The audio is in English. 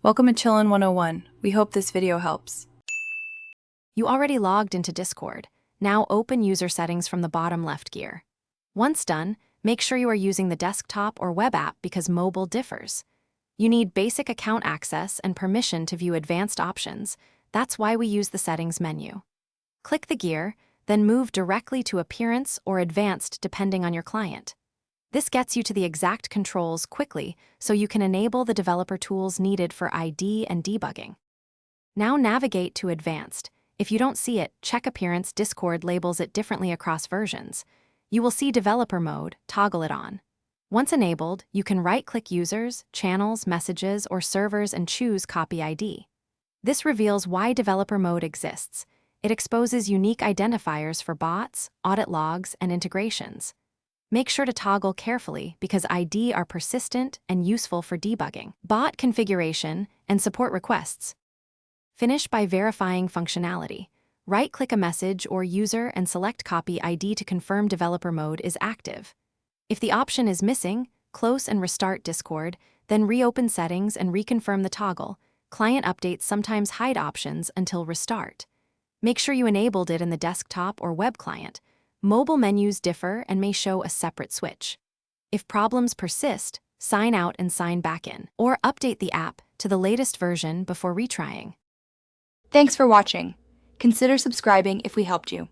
Welcome to Chillin' 101. We hope this video helps. You already logged into Discord. Now open user settings from the bottom left gear. Once done, make sure you are using the desktop or web app because mobile differs. You need basic account access and permission to view advanced options. That's why we use the settings menu. Click the gear, then move directly to Appearance or Advanced depending on your client. This gets you to the exact controls quickly so you can enable the developer tools needed for ID and debugging. Now navigate to Advanced. If you don't see it, check Appearance. Discord labels it differently across versions. You will see Developer Mode, toggle it on. Once enabled, you can right-click Users, Channels, Messages, or Servers and choose Copy ID. This reveals why Developer Mode exists. It exposes unique identifiers for bots, audit logs, and integrations. Make sure to toggle carefully because ID are persistent and useful for debugging, bot configuration, and support requests. Finish by verifying functionality. Right-click a message or user and select Copy ID to confirm developer mode is active. If the option is missing, close and restart Discord, then reopen settings and reconfirm the toggle. Client updates sometimes hide options until restart. Make sure you enabled it in the desktop or web client. Mobile menus differ and may show a separate switch. If problems persist, sign out and sign back in, or update the app to the latest version before retrying. Thanks for watching. Consider subscribing if we helped you.